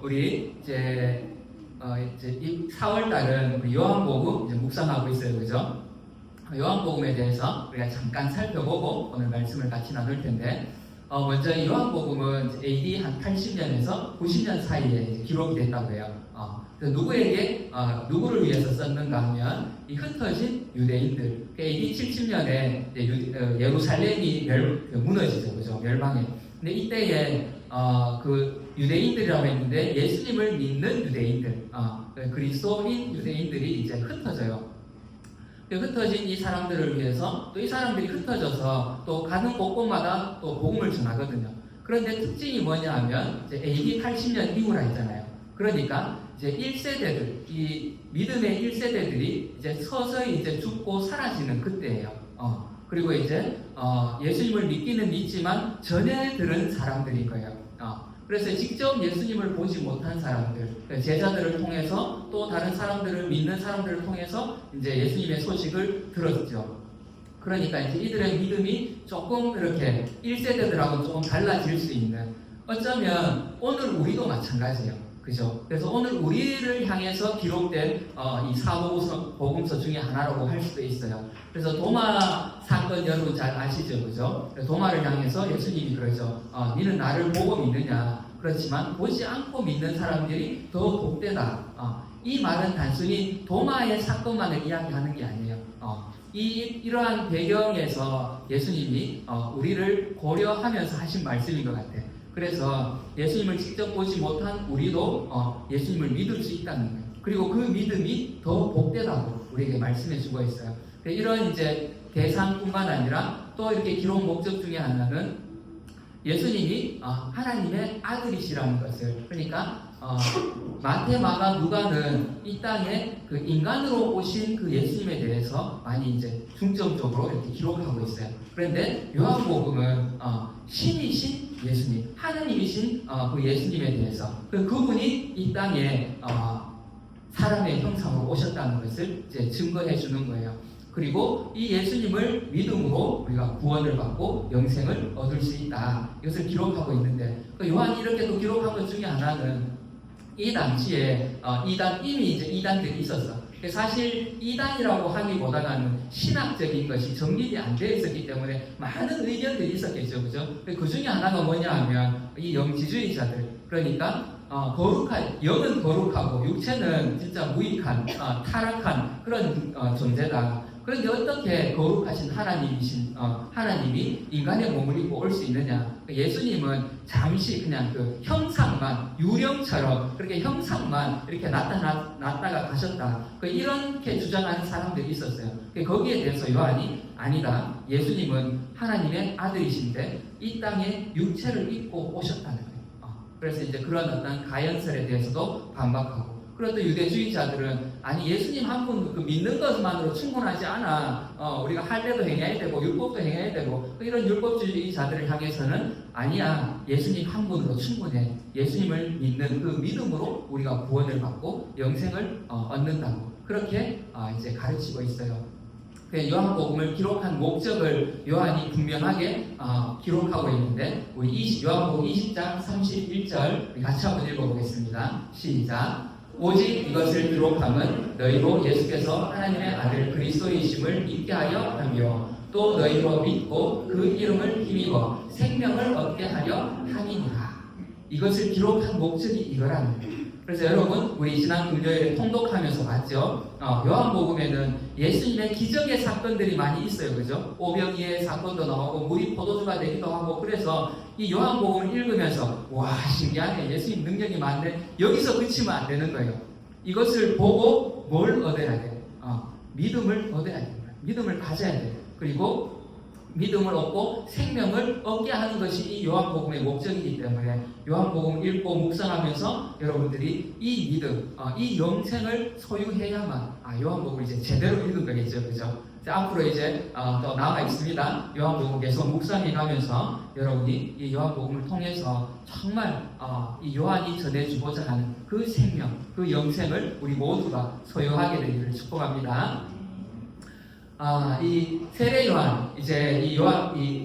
우리 이제 이 4월 달은 우리 요한복음 이제 묵상하고 있어요, 그죠? 요한복음에 대해서 우리가 잠깐 살펴보고 오늘 말씀을 같이 나눌 텐데, 먼저 이 요한복음은 AD 한 80년에서 90년 사이에 이제 기록이 됐다고 해요. 그래서 누구를 위해서 썼는가 하면 이 흩어진 유대인들. AD 70년에 예루살렘이 무너지죠, 그죠? 멸망해. 근데 이때에 그 유대인들이라고 했는데 예수님을 믿는 유대인들, 그리스도인 유대인들이 이제 흩어져요. 흩어진 이 사람들을 위해서 또 이 사람들이 흩어져서 또 가는 곳곳마다 또 복음을 전하거든요. 그런데 특징이 뭐냐 하면 이제 AD 80년 이후라 했잖아요. 그러니까 이제 1세대들, 이 믿음의 1세대들이 이제 서서히 이제 죽고 사라지는 그때예요. 그리고 이제 예수님을 믿기는 믿지만 전해 들은 사람들인 거예요. 그래서 직접 예수님을 보지 못한 사람들, 제자들을 통해서 또 다른 사람들을 믿는 사람들을 통해서 이제 예수님의 소식을 들었죠. 그러니까 이제 이들의 믿음이 조금 이렇게 1세대들하고 조금 달라질 수 있는, 어쩌면 오늘 우리도 마찬가지예요. 그죠? 그래서 오늘 우리를 향해서 기록된 이 사복음서 중에 하나라고 할 수도 있어요. 그래서 도마 사건 여러분 잘 아시죠? 그죠? 도마를 향해서 예수님이 그러죠. 너는 나를 보고 믿느냐? 그렇지만 보지 않고 믿는 사람들이 더 복되다. 이 말은 단순히 도마의 사건만을 이야기하는 게 아니에요. 이러한 배경에서 예수님이 우리를 고려하면서 하신 말씀인 것 같아요. 그래서 예수님을 직접 보지 못한 우리도 예수님을 믿을 수 있다는 거예요. 그리고 그 믿음이 더 복되다고 우리에게 말씀해 주고 있어요. 이런 이제 대상뿐만 아니라 또 이렇게 기록 목적 중에 하나는 예수님이 하나님의 아들이시라는 것을, 그러니까 마태, 마가, 누가는 이 땅에 그 인간으로 오신 그 예수님에 대해서 많이 이제 중점적으로 이렇게 기록하고 있어요. 그런데 요한복음은 신이신 예수님, 하나님이신 그 예수님에 대해서, 그분이 이 땅에 사람의 형상으로 오셨다는 것을 이제 증거해 주는 거예요. 그리고 이 예수님을 믿음으로 우리가 구원을 받고 영생을 얻을 수 있다. 이것을 기록하고 있는데, 요한이 이렇게 또 기록한 것 중에 하나는 이 당시에 이미 이제 이단들이 있었어. 사실 이단이라고 하기보다는 신학적인 것이 정립이 안 되어 있었기 때문에 많은 의견들이 있었겠죠, 그죠? 그 중에 하나가 뭐냐 하면 이 영지주의자들, 그러니까 영은 거룩하고 육체는 진짜 무익한 타락한 그런 존재다. 그런데 어떻게 거룩하신 하나님이 인간의 몸을 입고 올 수 있느냐? 예수님은 잠시 그냥 그 형상만, 유령처럼 그렇게 형상만 이렇게 나타났다가 가셨다. 이렇게 주장하는 사람들이 있었어요. 거기에 대해서 요한이 아니다. 예수님은 하나님의 아들이신데 이 땅에 육체를 입고 오셨다는 거예요. 그래서 이제 그런 어떤 가연설에 대해서도 반박하고, 그리고 또 유대주의자들은 아니 예수님 한 분 믿는 것만으로 충분하지 않아. 우리가 할례도 행해야 되고 율법도 행해야 되고, 이런 율법주의자들을 향해서는 아니야, 예수님 한 분으로 충분해. 예수님을 믿는 그 믿음으로 우리가 구원을 받고 영생을 얻는다고 그렇게 이제 가르치고 있어요. 요한복음을 기록한 목적을 요한이 분명하게 기록하고 있는데, 우리 요한복음 20장 31절 같이 한번 읽어보겠습니다. 시작. 오직 이것을 기록함은 너희로 예수께서 하나님의 아들 그리스도이심을 믿게 하려 하며 또 너희로 믿고 그 이름을 힘입어 생명을 얻게 하려 함이니라. 이것을 기록한 목적이 이거라는 거예요. 그래서 여러분, 우리 지난 금요일에 통독하면서 봤죠? 요한복음에는 예수님의 기적의 사건들이 많이 있어요, 그죠? 오병이의 사건도 나오고 물이 포도주가 되기도 하고, 그래서 이 요한복음을 읽으면서 와, 신기하네, 예수님 능력이 많네, 여기서 그치면 안 되는 거예요. 이것을 보고 뭘 얻어야 돼요? 믿음을 얻어야 돼요. 믿음을 가져야 돼요. 그리고 믿음을 얻고 생명을 얻게 하는 것이 이 요한복음의 목적이기 때문에 요한복음 읽고 묵상하면서 여러분들이 이 믿음, 이 영생을 소유해야만 요한복음을 이제 제대로 읽은 거겠죠, 그죠? 앞으로 이제 또 남아 있습니다. 요한복음 계속 묵상해가면서 여러분이 이 요한복음을 통해서 정말 이 요한이 전해주고자 하는 그 생명, 그 영생을 우리 모두가 소유하게 되기를 축복합니다. 이 세례 요한, 이제 이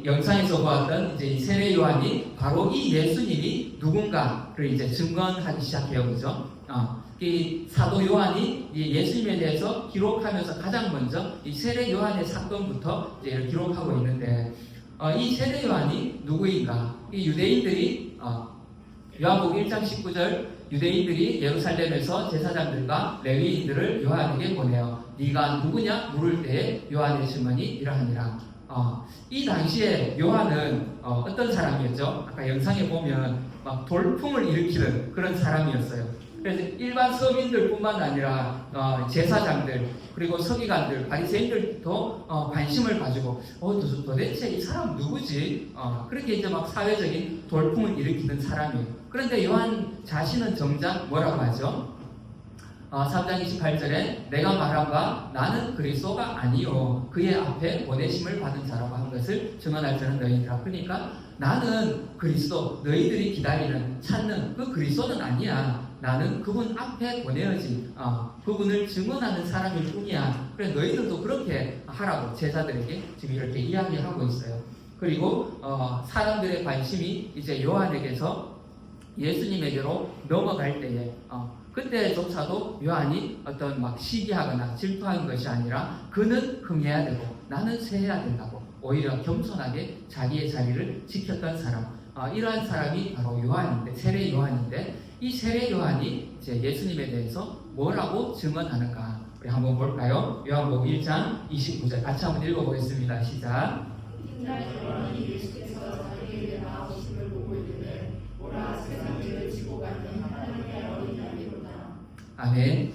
영상에서 보았던 이제 이 세례 요한이 바로 이 예수님이 누군가를 이제 증언하기 시작해요, 그죠? 이 사도 요한이 이 예수님에 대해서 기록하면서 가장 먼저 이 세례 요한의 사건부터 이제 기록하고 있는데, 이 세례 요한이 누구인가? 이 유대인들이 요한복음 1장 19절 유대인들이 예루살렘에서 제사장들과 레위인들을 요한에게 보내요. 네가 누구냐 물을 때에 요한의 증언이 이러하니라. 이 당시에 요한은 어떤 사람이었죠? 아까 영상에 보면 막 돌풍을 일으키는 그런 사람이었어요. 그래서 일반 서민들뿐만 아니라 제사장들 그리고 서기관들, 바리새인들도 관심을 가지고 도대체 이 사람 누구지? 그렇게 이제 막 사회적인 돌풍을 일으키는 사람이에요. 그런데 요한 자신은 정작 뭐라고 하죠? 3장 28절에 내가 말한 바 나는 그리스도가 아니요 그의 앞에 보내심을 받은 자라고 한 것을 증언할 자는 너희니라. 그러니까 나는 그리스도, 너희들이 기다리는 찾는 그 그리스도는 아니야. 나는 그분 앞에 보내어진 그분을 증언하는 사람일 뿐이야. 그래 너희들도 그렇게 하라고 제자들에게 지금 이렇게 이야기하고 있어요. 그리고 사람들의 관심이 이제 요한에게서 예수님에게로 넘어갈 때에 그때조차도 요한이 어떤 막 시기하거나 질투하는 것이 아니라 그는 흥해야 되고 나는 쇠해야 된다고 오히려 겸손하게 자기의 자리를 지켰던 사람, 이러한 사람이 바로 요한인데, 세례 요한인데, 이 세례 요한이 이제 예수님에 대해서 뭐라고 증언하는가 우리 한번 볼까요? 요한복음 1장 29절 같이 한번 읽어보겠습니다. 시작. 아멘.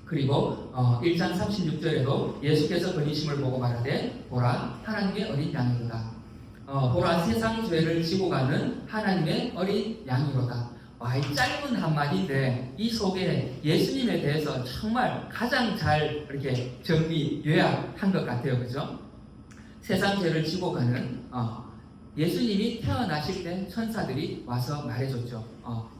그리고 1장 36절에도 예수께서 그리심을 보고 말하되 보라 하나님의 어린 양이로다. 보라 세상 죄를 지고 가는 하나님의 어린 양이로다. 이 짧은 한마디인데 이 속에 예수님에 대해서 정말 가장 잘 이렇게 정리 요약한 것 같아요, 그죠? 세상 죄를 지고 가는 예수님이 태어나실 때 천사들이 와서 말해줬죠.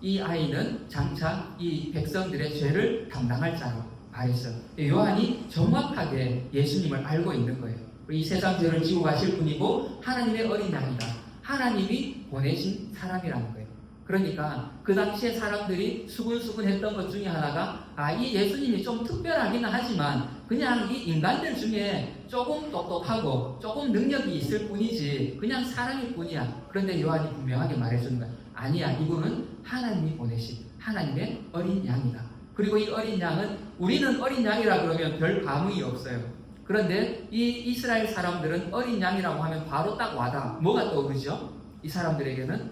이 아이는 장차 이 백성들의 죄를 담당할 자로 말했어요. 요한이 정확하게 예수님을 알고 있는 거예요. 이 세상 죄를 지고 가실 분이고 하나님의 어린 양이다. 하나님이 보내신 사람이라는 거예요. 그러니까 그 당시에 사람들이 수근수근했던 것 중에 하나가 이 예수님이 좀 특별하기는 하지만 그냥 이 인간들 중에 조금 똑똑하고 조금 능력이 있을 뿐이지 그냥 사람일 뿐이야. 그런데 요한이 분명하게 말해주는 거야. 아니야, 이분은 하나님이 보내신 하나님의 어린 양이다. 그리고 이 어린 양은 우리는 어린 양이라 그러면 별 감흥이 없어요. 그런데 이 이스라엘 사람들은 어린 양이라고 하면 바로 딱 와닿아. 뭐가 떠오르죠? 이 사람들에게는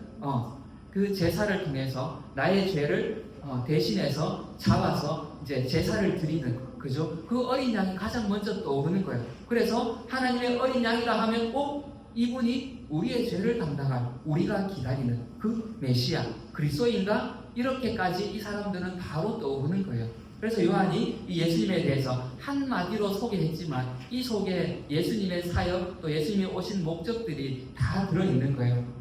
그 제사를 통해서 나의 죄를 대신해서 잡아서 이제 제사를 드리는, 그죠? 그 어린 양이 가장 먼저 떠오르는 거예요. 그래서 하나님의 어린 양이라 하면 이분이 우리의 죄를 담당할, 우리가 기다리는 그 메시아 그리스도인가? 이렇게까지 이 사람들은 바로 떠오르는 거예요. 그래서 요한이 이 예수님에 대해서 한마디로 소개했지만 이 속에 예수님의 사역 또 예수님이 오신 목적들이 다 들어있는 거예요.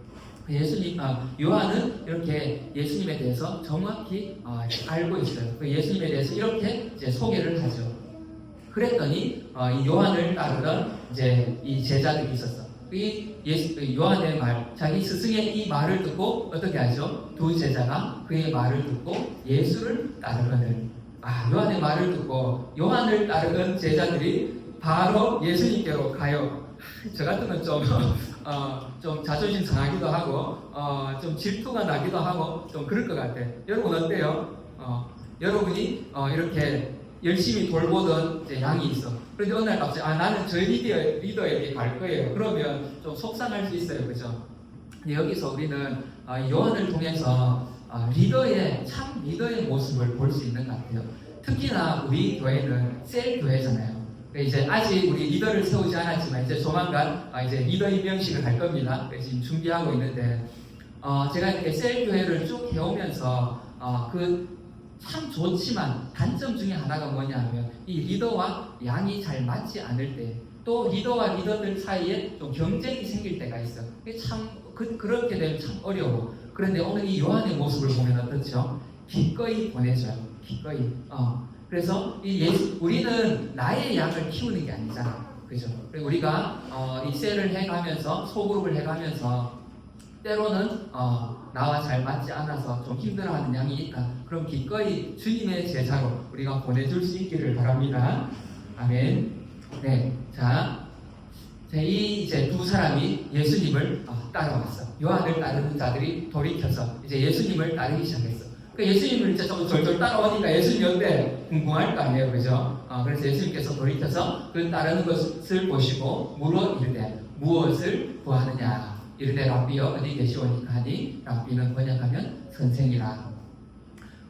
요한은 이렇게 예수님에 대해서 정확히 알고 있어요. 예수님에 대해서 이렇게 이제 소개를 하죠. 그랬더니 이 요한을 따르던 이제 이 제자들이 있었어. 요한의 말, 자기 스승의 이 말을 듣고 어떻게 하죠? 두 제자가 그의 말을 듣고 예수를 따르거늘. 요한의 말을 듣고 요한을 따르던 제자들이 바로 예수님께로 가요. 저 같으면 좀 자존심 상하기도 하고, 좀 질투가 나기도 하고, 좀 그럴 것 같아. 여러분 어때요? 여러분이 이렇게 열심히 돌보던 이제 양이 있어. 그런데 어느 날 갑자기 나는 저희 리더에게 갈 거예요. 그러면 좀 속상할 수 있어요, 그죠? 근데 여기서 우리는 요한을 통해서 참 리더의 모습을 볼 수 있는 것 같아요. 특히나 우리 교회는 셀 교회잖아요. 이제 아직 우리 리더를 세우지 않았지만 이제 조만간 이제 리더 임명식을 할 겁니다. 지금 준비하고 있는데 제가 이렇게 셀 교회를 쭉 해오면서 참 좋지만 단점 중에 하나가 뭐냐면 이 리더와 양이 잘 맞지 않을 때, 또 리더와 리더들 사이에 좀 경쟁이 생길 때가 있어. 참 그렇게 되면 참 어려워. 그런데 오늘 이 요한의 모습을 보면 어떻죠? 기꺼이 보내줘요. 기꺼이. 그래서 우리는 나의 양을 키우는 게 아니잖아. 그죠? 그리고 우리가 익셀을 해가면서 소그룹을 해가면서 때로는 나와 잘 맞지 않아서 좀 힘들어하는 양이 있다. 그럼 기꺼이 주님의 제자로 우리가 보내줄 수 있기를 바랍니다. 아멘. 네, 자, 이 이제 두 사람이 예수님을 따라왔어. 요한을 따르는 자들이 돌이켜서 이제 예수님을 따르기 시작했어. 그 예수님을 이제 좀 절절 따라오니까 예수님이 어때? 궁금할 거 아니에요, 그죠? 그래서 예수님께서 돌이켜서 그 따르는 것을 보시고 물어 이르되 무엇을 구하느냐? 이르되 랍비여 어디 계시오니까 하니 랍비는 번역하면 선생이라.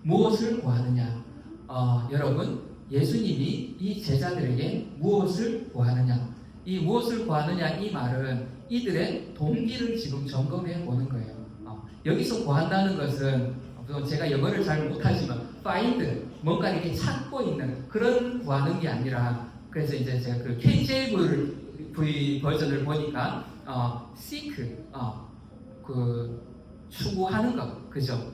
무엇을 구하느냐? 여러분 예수님이 이 제자들에게 무엇을 구하느냐? 이 무엇을 구하느냐 이 말은 이들의 동기를 지금 점검해 보는 거예요. 여기서 구한다는 것은 제가 영어를 잘 못하지만 find 뭔가 이렇게 찾고 있는 그런 구하는 게 아니라 그래서 이제 제가 그 KJV 버전을 보니까 seek 그 추구하는 것 그죠?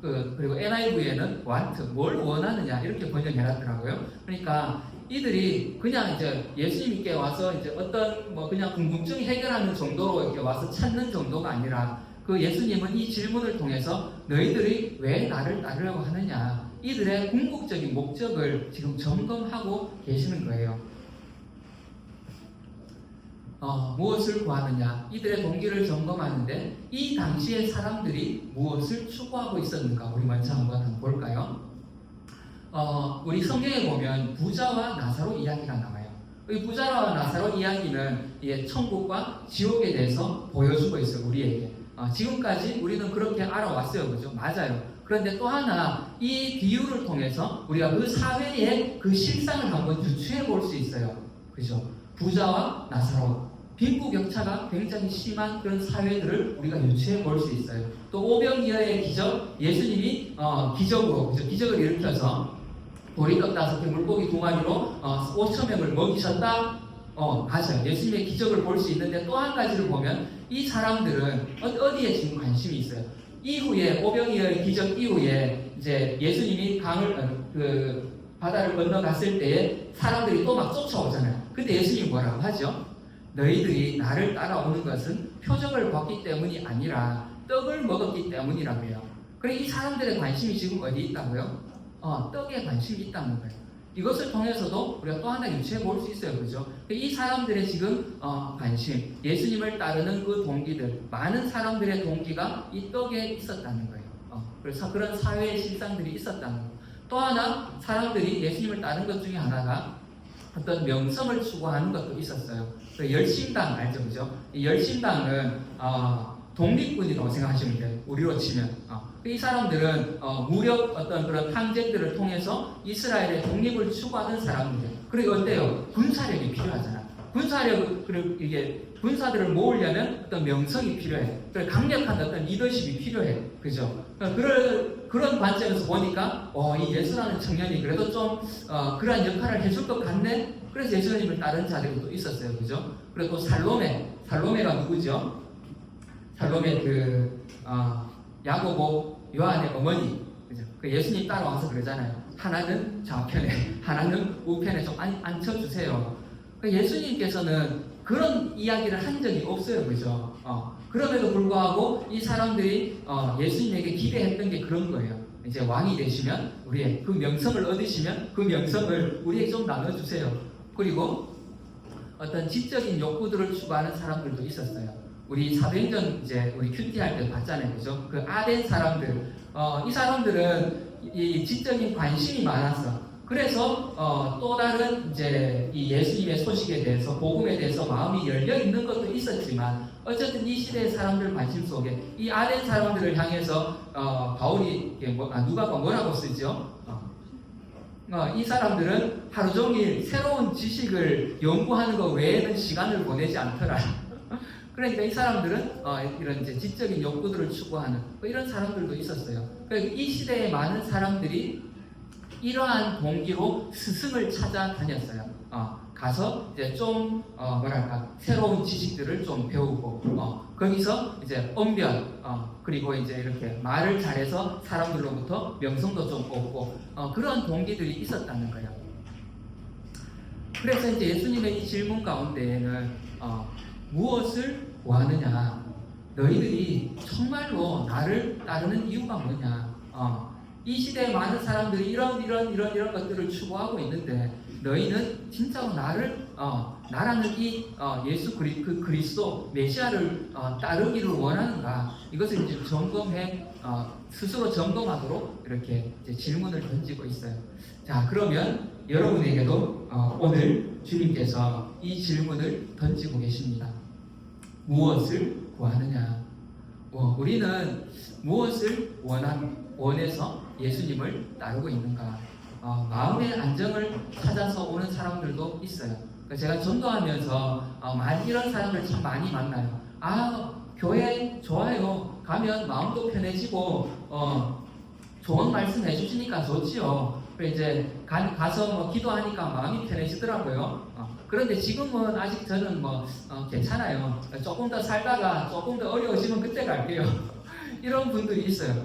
그리고 NIV에는 want 뭘 원하느냐 이렇게 번역해놨더라고요. 그러니까 이들이 그냥 이제 예수님께 와서 이제 어떤 그냥 궁금증 해결하는 정도로 이렇게 와서 찾는 정도가 아니라 그 예수님은 이 질문을 통해서 너희들이 왜 나를 따르려고 하느냐 이들의 궁극적인 목적을 지금 점검하고 계시는 거예요. 무엇을 구하느냐 이들의 동기를 점검하는데 이 당시의 사람들이 무엇을 추구하고 있었는가 우리 먼저 한번 볼까요? 우리 성경에 보면 부자와 나사로 이야기가 나와요. 이 부자와 나사로 이야기는 천국과 지옥에 대해서 보여주고 있어요. 우리에게 지금까지 우리는 그렇게 알아왔어요. 그죠? 맞아요. 그런데 또 하나 이 비유를 통해서 우리가 그 사회의 그 실상을 한번 유추해 볼 수 있어요. 그죠? 부자와 나사로 빈부격차가 굉장히 심한 그런 사회들을 우리가 유추해 볼 수 있어요. 또 오병이어의 기적, 예수님이 기적으로 기적을 일으켜서 보리떡 5개, 물고기 2마리로 5,000명을 먹이셨다. 맞아요. 예수님의 기적을 볼 수 있는데 또 한 가지를 보면 이 사람들은 어디에 지금 관심이 있어요? 이후에 오병이어의 기적 이후에 이제 예수님이 바다를 건너갔을 때에 사람들이 또 막 쫓아오잖아요. 근데 예수님이 뭐라고 하죠? 너희들이 나를 따라오는 것은 표적을 봤기 때문이 아니라 떡을 먹었기 때문이라고 해요. 그래 이 사람들의 관심이 지금 어디 있다고요? 떡에 관심이 있다는 거예요. 이것을 통해서도 우리가 또 하나 유추해 볼 수 있어요. 그죠? 이 사람들의 지금 관심, 예수님을 따르는 그 동기들, 많은 사람들의 동기가 이 떡에 있었다는 거예요. 그래서 그런 사회의 실상들이 있었다는 거예요. 또 하나 사람들이 예수님을 따르는 것 중에 하나가 어떤 명성을 추구하는 것도 있었어요. 그 열심당 알죠? 그죠? 이 열심당은 독립군이라고 생각하시면 돼요. 우리로 치면. 이 사람들은 무력 어떤 그런 항쟁들을 통해서 이스라엘의 독립을 추구하는 사람들이에요. 그리고 어때요? 군사력이 필요하잖아. 그리고 이게 군사들을 모으려면 어떤 명성이 필요해. 강력한 어떤 리더십이 필요해. 그죠? 그런 관점에서 보니까 이 예수라는 청년이 그래도 좀 그러한 역할을 해줄 것 같네. 그래서 예수님을 따르는 자들이 또 있었어요. 그죠? 그리고 또 살로메가 누구죠? 살로메 야고보 요한의 어머니. 그죠? 그 예수님 따라와서 그러잖아요. 하나는 좌편에, 하나는 우편에 좀 앉혀주세요. 예수님께서는 그런 이야기를 한 적이 없어요. 그죠? 그럼에도 불구하고 이 사람들이 예수님에게 기대했던 게 그런 거예요. 이제 왕이 되시면 우리의 그 명성을 얻으시면 그 명성을 우리에게 좀 나눠주세요. 그리고 어떤 지적인 욕구들을 추구하는 사람들도 있었어요. 우리 사도행전 이제 우리 큐티 할 때 봤잖아요. 그죠? 그 아덴 사람들. 이 사람들은 이 지적인 관심이 많았어. 그래서 또 다른 이제 이 예수님의 소식에 대해서 복음에 대해서 마음이 열려 있는 것도 있었지만 어쨌든 이 시대의 사람들 관심 속에 이 아덴 사람들을 향해서 바울이 누가가 뭐라고 쓰죠? 이 사람들은 하루 종일 새로운 지식을 연구하는 것 외에는 시간을 보내지 않더라. 그러니까 이 사람들은 이런 이제 지적인 욕구들을 추구하는 이런 사람들도 있었어요. 그러니까 이 시대의 많은 사람들이 이러한 동기로 스승을 찾아다녔어요. 가서 이제 좀 새로운 지식들을 좀 배우고 거기서 이제 언변 그리고 이제 이렇게 말을 잘해서 사람들로부터 명성도 좀 얻고 그런 동기들이 있었다는 거예요. 그래서 이제 예수님의 이 질문 가운데에는 무엇을 구하느냐? 너희들이 정말로 나를 따르는 이유가 뭐냐? 이 시대에 많은 사람들이 이런 것들을 추구하고 있는데 너희는 진짜로 나라는 이 예수 그리스도 메시아를 따르기를 원하는가? 이것을 이제 스스로 점검하도록 이렇게 이제 질문을 던지고 있어요. 자, 그러면 여러분에게도 오늘 주님께서 이 질문을 던지고 계십니다. 무엇을 구하느냐? 우리는 무엇을 원해서 예수님을 따르고 있는가? 마음의 안정을 찾아서 오는 사람들도 있어요. 제가 전도하면서 이런 사람들 참 많이 만나요. 교회 좋아요. 가면 마음도 편해지고 좋은 말씀 해주시니까 좋지요. 그래서 이제 가서 기도하니까 마음이 편해지더라고요. 그런데 지금은 아직 저는 괜찮아요. 조금 더 살다가 조금 더 어려워지면 그때 갈게요. 이런 분들이 있어요.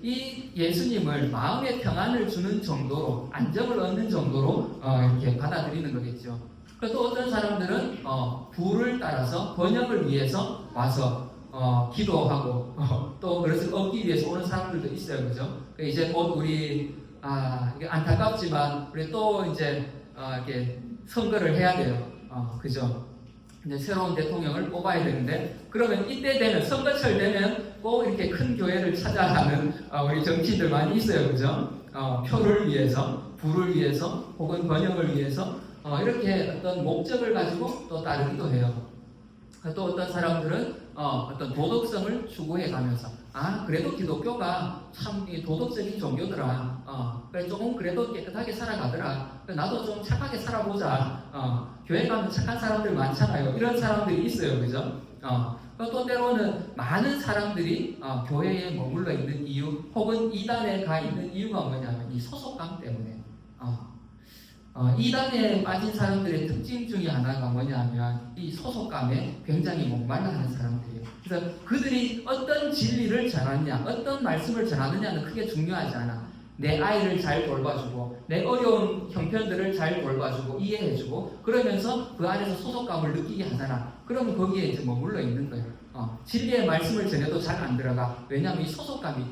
이 예수님을 마음의 평안을 주는 정도로, 안정을 얻는 정도로 이렇게 받아들이는 거겠죠. 또 어떤 사람들은 부를 따라서 번역을 위해서 와서 기도하고 또 그것을 얻기 위해서 오는 사람들도 있어요. 그죠? 이제 곧 우리 이게 안타깝지만 우리 또 이제 이렇게 선거를 해야 돼요. 그죠? 이제 새로운 대통령을 뽑아야 되는데, 그러면 이때 되면, 선거철 되면 꼭 이렇게 큰 교회를 찾아가는 우리 정치인들 많이 있어요. 그죠? 표를 위해서, 부를 위해서, 혹은 번영을 위해서 이렇게 어떤 목적을 가지고 또 따르기도 해요. 또 어떤 사람들은 어떤 도덕성을 추구해 가면서 그래도 기독교가 참 도덕적인 종교더라. 그래 조금 그래도 깨끗하게 살아가더라. 나도 좀 착하게 살아보자. 교회 가면 착한 사람들 많잖아요. 이런 사람들이 있어요. 그죠? 또 때로는 많은 사람들이 교회에 머물러 있는 이유, 혹은 이단에 가 있는 이유가 뭐냐면 이 소속감 때문에. 이단에 빠진 사람들의 특징 중에 하나가 뭐냐면 이 소속감에 굉장히 목말라하는 사람들이에요. 그래서 그들이 어떤 진리를 전하느냐, 어떤 말씀을 전하느냐는 크게 중요하지 않아. 내 아이를 잘 돌봐주고, 내 어려운 형편들을 잘 돌봐주고, 이해해주고, 그러면서 그 안에서 소속감을 느끼게 하잖아. 그러면 거기에 이제 머물러 있는 거예요. 진리의 말씀을 전해도 잘 안 들어가. 왜냐하면 이 소속감이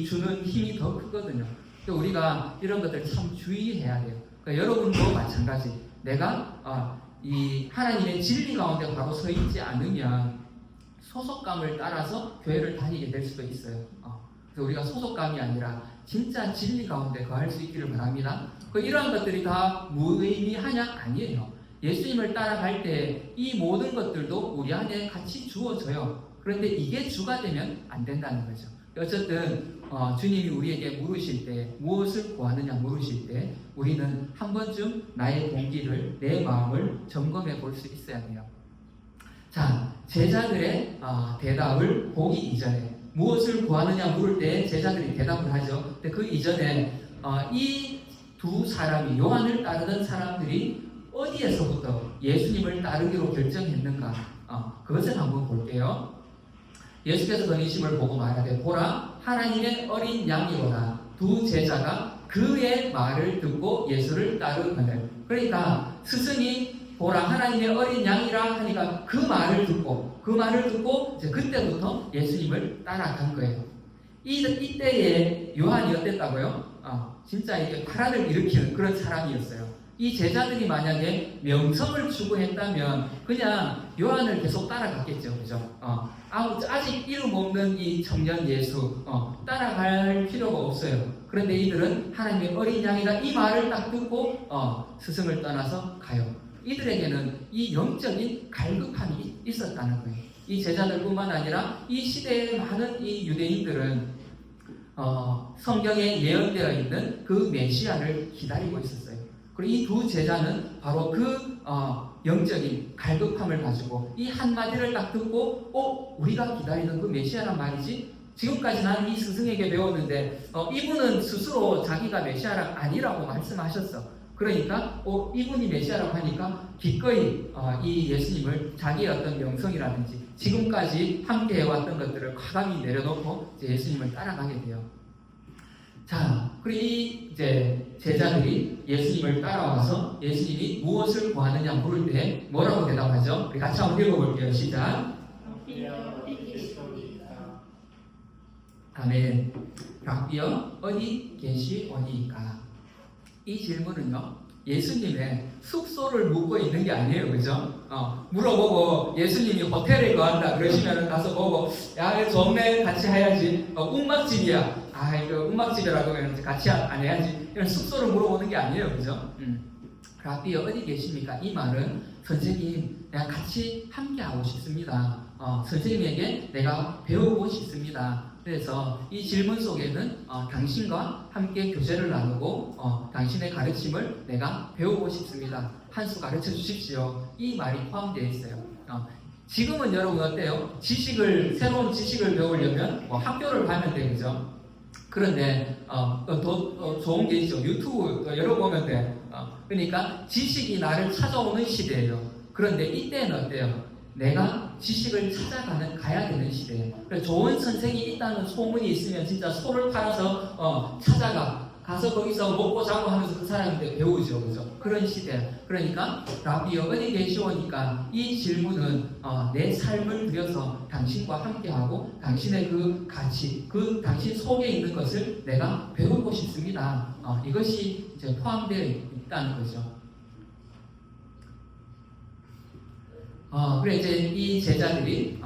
주는 힘이 더 크거든요. 우리가 이런 것들 참 주의해야 돼요. 그러니까 여러분도 마찬가지. 내가 이 하나님의 진리 가운데 바로 서 있지 않으면 소속감을 따라서 교회를 다니게 될 수도 있어요. 그래서 우리가 소속감이 아니라 진짜 진리 가운데 거할 수 있기를 바랍니다. 이러한 것들이 다 무의미하냐? 아니에요. 예수님을 따라갈 때 이 모든 것들도 우리 안에 같이 주어져요. 그런데 이게 주가 되면 안 된다는 거죠. 어쨌든 주님이 우리에게 물으실 때, 무엇을 구하느냐 물으실 때 우리는 한 번쯤 나의 동기를, 내 마음을 점검해 볼 수 있어야 돼요. 자, 제자들의 대답을 보기 이전에, 무엇을 구하느냐 물을 때 제자들이 대답을 하죠. 근데 그 이전에 이 두 사람이, 요한을 따르던 사람들이 어디에서부터 예수님을 따르기로 결정했는가, 그것을 한번 볼게요. 예수께서 건의심을 보고 말하되, 보라, 하나님의 어린 양이로다. 두 제자가 그의 말을 듣고 예수를 따르거늘. 그러니까 스승이 보라, 하나님의 어린 양이라 하니까 그 말을 듣고 이제 그때부터 예수님을 따라간 거예요. 이때에 요한이 어땠다고요? 진짜 이게 파란을 일으키는 그런 사람이었어요. 이 제자들이 만약에 명성을 추구했다면 그냥 요한을 계속 따라갔겠죠. 그죠? 아직 이름 없는 이 청년 예수, 따라갈 필요가 없어요. 그런데 이들은 하나님의 어린 양이다 이 말을 딱 듣고, 스승을 떠나서 가요. 이들에게는 이 영적인 갈급함이 있었다는 거예요. 이 제자들뿐만 아니라 이 시대의 많은 이 유대인들은, 성경에 예언되어 있는 그 메시아를 기다리고 있었어요. 그리고 이 두 제자는 바로 그 영적인 갈급함을 가지고 이 한마디를 딱 듣고 우리가 기다리는 그 메시아란 말이지? 지금까지 나는 이 스승에게 배웠는데 이분은 스스로 자기가 메시아가 아니라고 말씀하셨어. 그러니까 이분이 메시아라고 하니까 기꺼이 이 예수님을 자기의 어떤 명성이라든지 지금까지 함께 해왔던 것들을 과감히 내려놓고 이제 예수님을 따라가게 돼요. 자, 그리고 이 이제 제자들이 예수님을 따라와서 예수님이 무엇을 구하느냐 물을 때 뭐라고 대답하죠? 우리 같이 한번 읽어볼게요. 시작. 아멘. 랍비여 어디 계시오니까? 이 질문은요, 예수님의 숙소를 묻고 있는 게 아니에요, 그죠? 물어보고 예수님이 호텔에 거한다 그러시면 가서 보고, 야, 좋네, 같이 해야지. 움막집이야. 이거 움막집이라고 하면 같이 안 해야지. 이런 숙소를 물어보는 게 아니에요, 그죠? 랍비여 어디 계십니까? 이 말은 선생님, 내가 같이 함께 하고 싶습니다. 선생님에게 내가 배우고 싶습니다. 그래서 이 질문 속에는 당신과 함께 교제를 나누고 당신의 가르침을 내가 배우고 싶습니다. 한 수 가르쳐 주십시오. 이 말이 포함되어 있어요. 지금은 여러분 어때요? 새로운 지식을 배우려면 학교를 가면 되죠. 그런데 더 좋은 게 있죠. 유튜브 열어보면 돼. 그러니까 지식이 나를 찾아오는 시대예요. 그런데 이때는 어때요? 내가 지식을 가야 되는 시대예요. 그래서 좋은 선생이 있다는 소문이 있으면 진짜 소를 팔아서 가서 거기서 먹고 자고 하면서 그 사람한테 배우죠, 그죠? 그런 시대. 그러니까 랍비여 어디 계시오니까 이 질문은 내 삶을 들여서 당신과 함께하고 당신의 그 가치, 당신 속에 있는 것을 내가 배우고 싶습니다. 이것이 이제 포함되어 있다는 거죠. 그래 이제 이 제자들이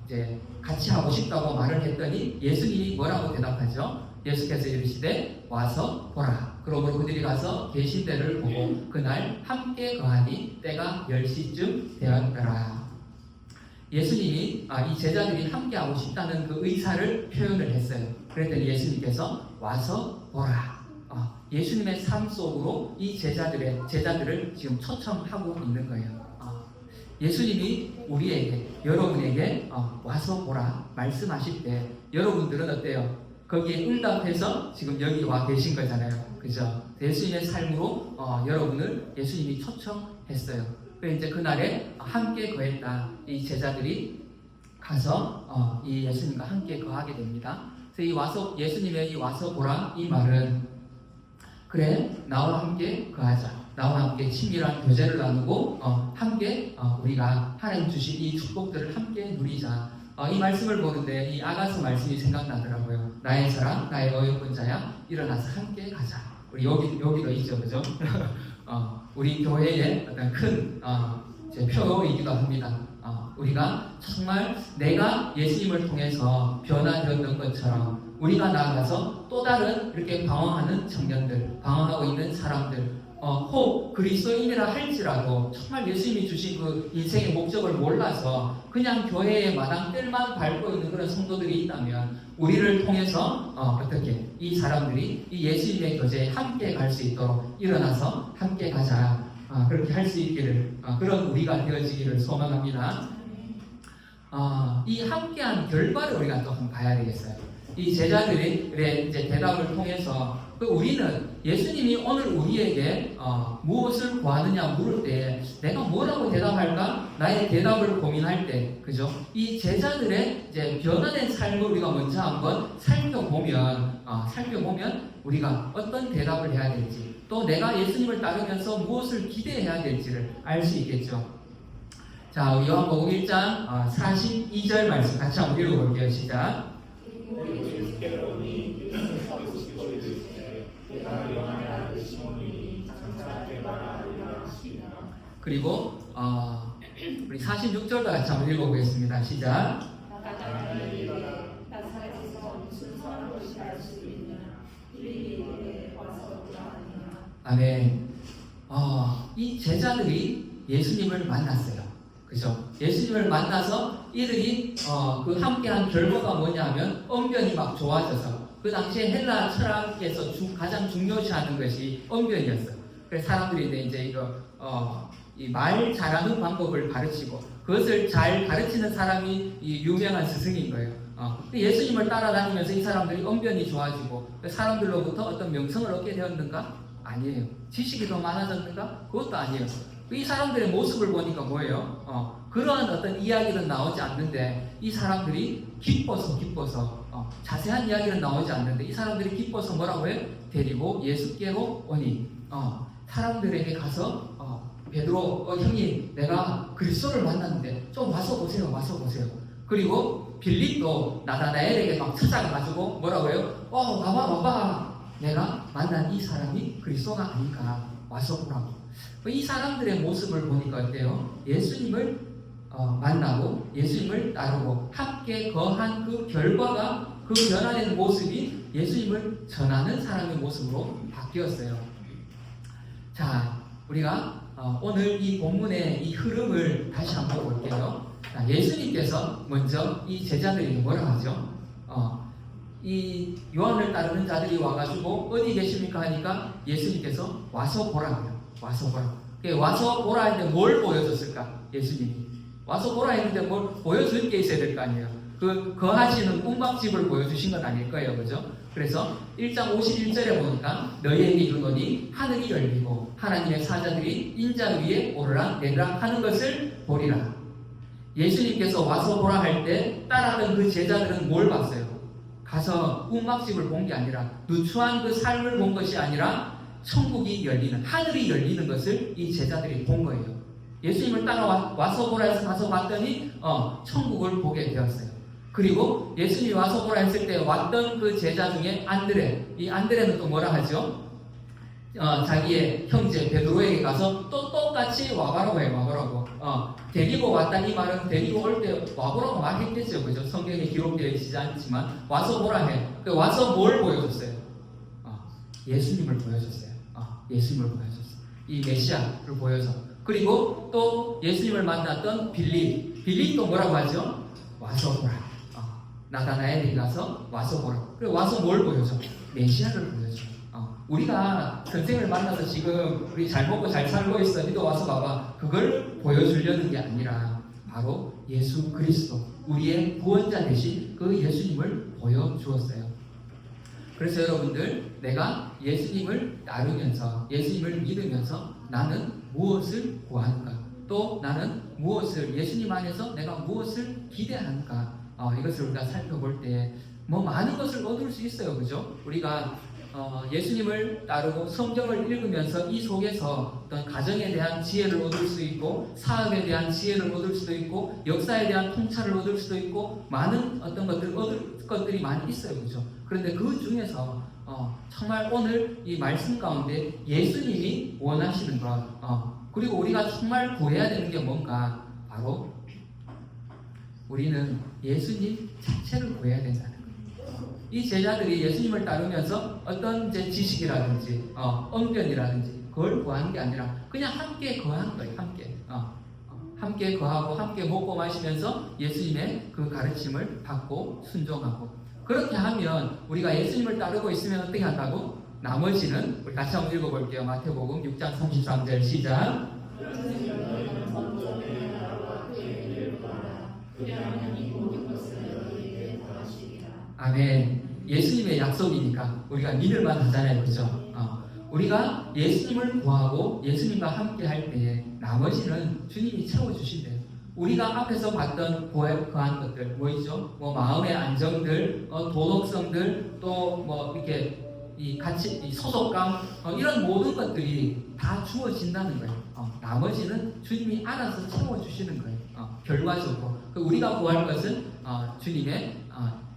이제 같이 하고 싶다고 말을 했더니 예수님이 뭐라고 대답하죠? 예수께서 이르시되 와서 보라. 그러므로 그들이 가서 계신 데를 보고 그날 함께 거하니 때가 10시쯤 되었더라. 예수님이 이 제자들이 함께 하고 싶다는 그 의사를 표현을 했어요. 그랬더니 예수님께서 와서 보라. 예수님의 삶 속으로 이 제자들을 지금 초청하고 있는 거예요. 예수님이 여러분에게 와서 보라 말씀하실 때 여러분들은 어때요? 거기에 응답해서 지금 여기 와 계신 거잖아요. 그죠? 예수님의 삶으로 여러분을 예수님이 초청했어요. 그래서 이제 그날에 함께 거했다. 이 제자들이 가서 이 예수님과 함께 거하게 됩니다. 그래서 예수님의 이 와서 보라 이 말은 그래 나와 함께 거하자. 나와 함께 친밀한 교제를 나누고 함께 우리가 하나님 주신 이 축복들을 함께 누리자. 이 말씀을 보는데 이 아가서 말씀이 생각나더라고요. 나의 사랑, 나의 어여쁜 자야, 일어나서 함께 가자. 우리 여기도 있죠, 그죠? 우리 교회의 어떤 큰 표이기도 합니다. 우리가 정말 내가 예수님을 통해서 변화되었던 것처럼 우리가 나아가서 또 다른 이렇게 방황하는 청년들, 방황하고 있는 사람들, 혹 그리스도인이라 할지라도 정말 예수님이 주신 그 인생의 목적을 몰라서 그냥 교회의 마당들만 밟고 있는 그런 성도들이 있다면 우리를 통해서 어떻게 이 사람들이 이 예수님의 교제에 함께 갈 수 있도록 일어나서 함께 가자. 그렇게 할 수 있기를 그런 우리가 되어지기를 소망합니다. 이 함께한 결과를 우리가 또 한번 봐야 되겠어요. 이 제자들의 이제 대답을 통해서 우리는 예수님이 오늘 우리에게 무엇을 구하느냐 물을 때 내가 뭐라고 대답할까? 나의 대답을 고민할 때, 그죠? 이 제자들의 이제 변화된 삶을 우리가 먼저 한번 살펴보면 우리가 어떤 대답을 해야 될지, 또 내가 예수님을 따르면서 무엇을 기대해야 될지를 알 수 있겠죠. 자, 요한복음 1장 42절 말씀 같이 한번 읽어볼게요. 시작. 그리고 우리 46절도 같이 한번 읽어보겠습니다. 시작. 아멘. 이 제자들이 예수님을 만났어요. 그죠? 예수님을 만나서 이들이 그 함께한 결과가 뭐냐면 언변이 막 좋아져서 그 당시에 헬라 철학에서 가장 중요시하는 것이 언변이었어요. 그래서 사람들이 이제 이 말 잘하는 방법을 가르치고 그것을 잘 가르치는 사람이 이 유명한 스승인 거예요. 예수님을 따라다니면서 이 사람들이 언변이 좋아지고 사람들로부터 어떤 명성을 얻게 되었는가? 아니에요. 지식이 더 많아졌는가? 그것도 아니에요. 이 사람들의 모습을 보니까 뭐예요? 그러한 어떤 이야기는 나오지 않는데 이 사람들이 기뻐서 자세한 이야기는 나오지 않는데 이 사람들이 기뻐서 뭐라고 해요? 데리고 예수께로 오니 사람들에게 가서 베드로 형님 내가 그리스도를 만났는데 좀 와서 보세요. 그리고 빌립도 나다나엘에게 막 찾아가가지고 뭐라고 해요? 봐봐 내가 만난 이 사람이 그리스도가 아닌가 와서 보라고. 이 사람들의 모습을 보니까 어때요? 예수님을 만나고 예수님을 따르고 함께 거한 그 결과가 그 변화되는 모습이 예수님을 전하는 사람의 모습으로 바뀌었어요. 자, 우리가 오늘 이 본문의 이 흐름을 다시 한번 볼게요. 자, 예수님께서 먼저 이 제자들에게 뭐라 하죠? 이 요한을 따르는 자들이 와가지고 어디 계십니까 하니까 예수님께서 와서 보라고요. 와서 보라. 와서 보라 했는데 뭘 보여줬을까? 예수님이 와서 보라 했는데 뭘 보여줄 게 있어야 될 거 아니에요. 그 거하시는 웅박집을 보여주신 건 아닐 거예요, 그죠? 그래서 1장 51절에 보니까 너희에게 이르노니 하늘이 열리고 하나님의 사자들이 인자 위에 오르락 내리락 하는 것을 보리라. 예수님께서 와서 보라 할 때 따라하던 그 제자들은 뭘 봤어요? 가서 웅박집을 본 게 아니라 누추한 그 삶을 본 것이 아니라 천국이 열리는, 하늘이 열리는 것을 이 제자들이 본 거예요. 예수님을 따라와서 보라 해서 가서 봤더니 천국을 보게 되었어요. 그리고 예수님이 와서 보라 했을 때 왔던 그 제자 중에 안드레, 이 안드레는 또 뭐라 하죠? 자기의 형제 베드로에게 가서 또 똑같이 와보라고 해요. 와보라고. 데리고 왔다 이 말은 데리고 올 때 와보라고 말했겠죠. 그죠? 성경에 기록되어 있지 않지만 와서 보라 해. 와서 뭘 보여줬어요? 예수님을 보여줬어요. 예수님을 보여줬어요. 이 메시아를 보여서. 그리고 또 예수님을 만났던 빌립도 뭐라고 하죠? 와서 보라. 나다나엘이 가서 와서 보라. 그리고 와서 뭘 보여줘? 메시아를 보여줘. 우리가 선생을 만나서 지금 우리 잘 먹고 잘 살고 있어. 니도 와서 봐봐. 그걸 보여주려는 게 아니라 바로 예수 그리스도, 우리의 구원자 되신 그 예수님을 보여주었어요. 그래서 여러분들, 내가 예수님을 따르면서 예수님을 믿으면서 나는 무엇을 구하는가? 또 나는 무엇을, 예수님 안에서 내가 무엇을 기대하는가? 이것을 우리가 살펴볼 때 많은 것을 얻을 수 있어요. 그죠? 우리가 예수님을 따르고 성경을 읽으면서 이 속에서 어떤 가정에 대한 지혜를 얻을 수 있고, 사업에 대한 지혜를 얻을 수도 있고, 역사에 대한 통찰을 얻을 수도 있고, 많은 어떤 것들을 얻을 것들이 많이 있어요. 그죠? 그런데 그 중에서 정말 오늘 이 말씀 가운데 예수님이 원하시는 것, 그리고 우리가 정말 구해야 되는 게 뭔가, 바로 우리는 예수님 자체를 구해야 된다는 거예요. 이 제자들이 예수님을 따르면서 어떤 이제 지식이라든지 언변이라든지 그걸 구하는 게 아니라 그냥 함께 거하는 거예요. 함께 거하고 함께 먹고 마시면서 예수님의 그 가르침을 받고 순종하고, 그렇게 하면 우리가 예수님을 따르고 있으면 어떻게 한다고? 나머지는 우리 같이 한번 읽어볼게요. 마태복음 6장 33절 시작. 아멘. 예수님의 약속이니까 우리가 믿을만 하잖아요. 그죠? 우리가 예수님을 구하고 예수님과 함께 할 때에 나머지는 주님이 채워주신대요. 우리가 앞에서 봤던 거한 것들, 뭐있죠? 마음의 안정들, 도덕성들, 또 이렇게 이 가치, 이 소속감, 이런 모든 것들이 다 주어진다는 거예요. 나머지는 주님이 알아서 채워주시는 거예요. 결과적으로. 우리가 구할 것은 주님의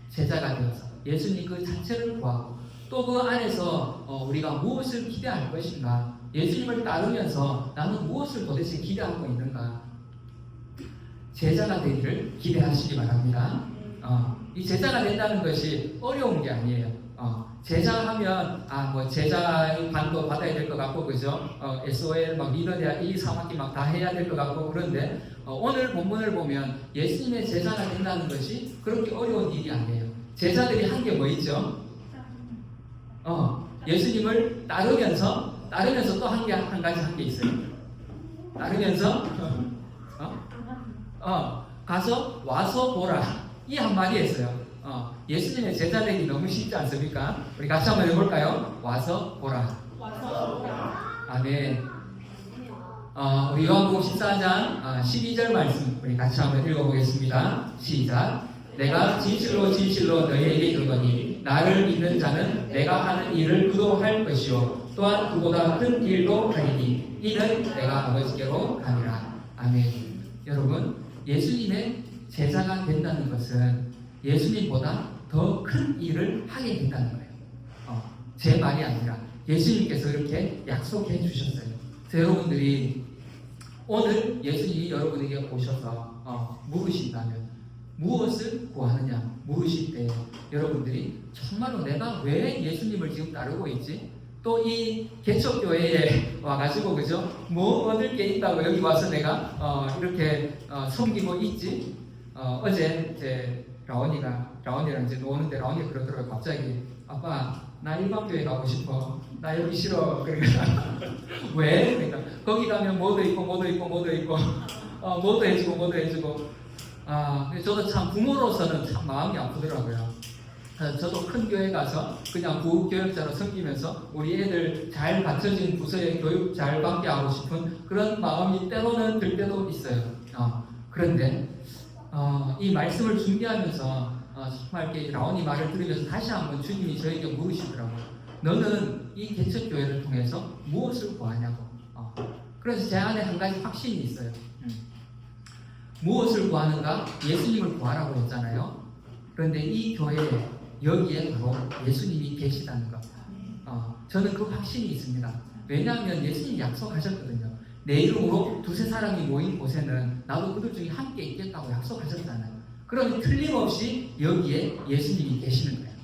제자가 되어서 예수님 그 자체를 구하고, 또 그 안에서 우리가 무엇을 기대할 것인가, 예수님을 따르면서 나는 무엇을 도대체 기대하고 있는가, 제자가 되기를 기대하시기 바랍니다. 이 제자가 된다는 것이 어려운 게 아니에요. 제자 하면 제자의 반도 받아야 될 것 같고, 그죠? SOL 리더대학 1, 2, 3학기 다 해야 될 것 같고, 그런데 오늘 본문을 보면 예수님의 제자가 된다는 것이 그렇게 어려운 일이 아니에요. 제자들이 한 게 뭐 있죠? 예수님을 따르면서 또 한 가지 한 게 있어요. 따르면서 가서 와서 보라, 이 한마디 했어요. 예수님의 제자 되기 너무 쉽지 않습니까? 우리 같이 한번 해볼까요? 와서 보라. 아멘. 우리 요한복음 14장 12절 말씀 우리 같이 한번 읽어보겠습니다. 시작. 내가 진실로 진실로 너희에게 이르노니 나를 믿는 자는 내가 하는 일을 그도 할 것이요 또한 그보다 큰 일도 하리니 이는 내가 아버지께로 가니라. 아멘. 여러분, 예수님의 제자가 된다는 것은 예수님보다 더 큰 일을 하게 된다는 거예요. 제 말이 아니라 예수님께서 이렇게 약속해 주셨어요. 여러분들이 오늘 예수님이 여러분에게 오셔서 물으신다면 무엇을 구하느냐 물으실 때 여러분들이 정말로 내가 왜 예수님을 지금 따르고 있지? 또 이 개척교회에 와가지고 그죠? 뭐 얻을 게 있다고 여기 와서 내가 이렇게 섬기고 있지? 어제 이제 라온이랑 이제 노는데 라온이가 그러더라고요. 갑자기 아빠 나 일반교회 가고 싶어. 나 여기 싫어. 그러니까 왜? 그러니까 거기 가면 뭐도 있고 뭐도 있고 뭐도 있고 뭐도 해주고 뭐도 해주고 저도 참 부모로서는 참 마음이 아프더라고요. 저도 큰 교회 가서 그냥 부교역자로 섬기면서 우리 애들 잘 갖춰진 부서에 교육 잘 받게 하고 싶은 그런 마음이 때로는 들 때도 있어요. 그런데 이 말씀을 준비하면서 정말 이렇게 라온이 말을 들으면서 다시 한번 주님이 저에게 물으시더라고요. 너는 이 개척교회를 통해서 무엇을 구하냐고. 그래서 제 안에 한 가지 확신이 있어요. 무엇을 구하는가? 예수님을 구하라고 했잖아요. 그런데 이 교회에 여기에 바로 예수님이 계시다는 것. 저는 그 확신이 있습니다. 왜냐하면 예수님이 약속하셨거든요. 내 이름으로 두세 사람이 모인 곳에는 나도 그들 중에 함께 있겠다고 약속하셨잖아요. 그러면 틀림없이 여기에 예수님이 계시는 거예요.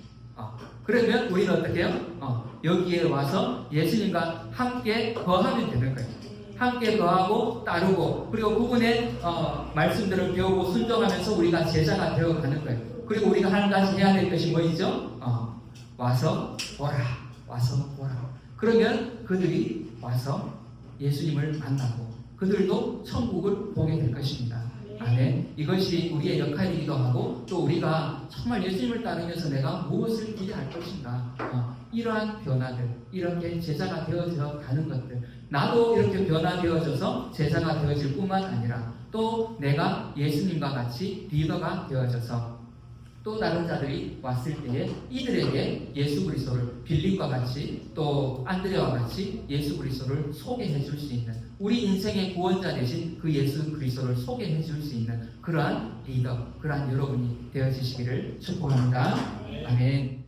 그러면 우리는 어떻게 해요? 여기에 와서 예수님과 함께 거하면 되는 거예요. 함께 거하고 따르고 그리고 그분의 말씀들을 배우고 순종하면서 우리가 제자가 되어가는 거예요. 그리고 우리가 한 가지 해야 될 것이 뭐있죠? 와서 보라. 와서 보라. 그러면 그들이 와서 예수님을 만나고 그들도 천국을 보게 될 것입니다. 아멘. 이것이 우리의 역할이기도 하고 또 우리가 정말 예수님을 따르면서 내가 무엇을 기대할 것인가 이러한 변화들 이렇게 제자가 되어져 가는 것들 나도 이렇게 변화되어져서 제자가 되어질 뿐만 아니라 또 내가 예수님과 같이 리더가 되어져서 또 다른 자들이 왔을 때에 이들에게 예수 그리스도를 빌립과 같이 또 안드레와 같이 예수 그리스도를 소개해 줄 수 있는 우리 인생의 구원자 되신 그 예수 그리스도를 소개해 줄 수 있는 그러한 리더, 그러한 여러분이 되어지시기를 축복합니다. 아멘.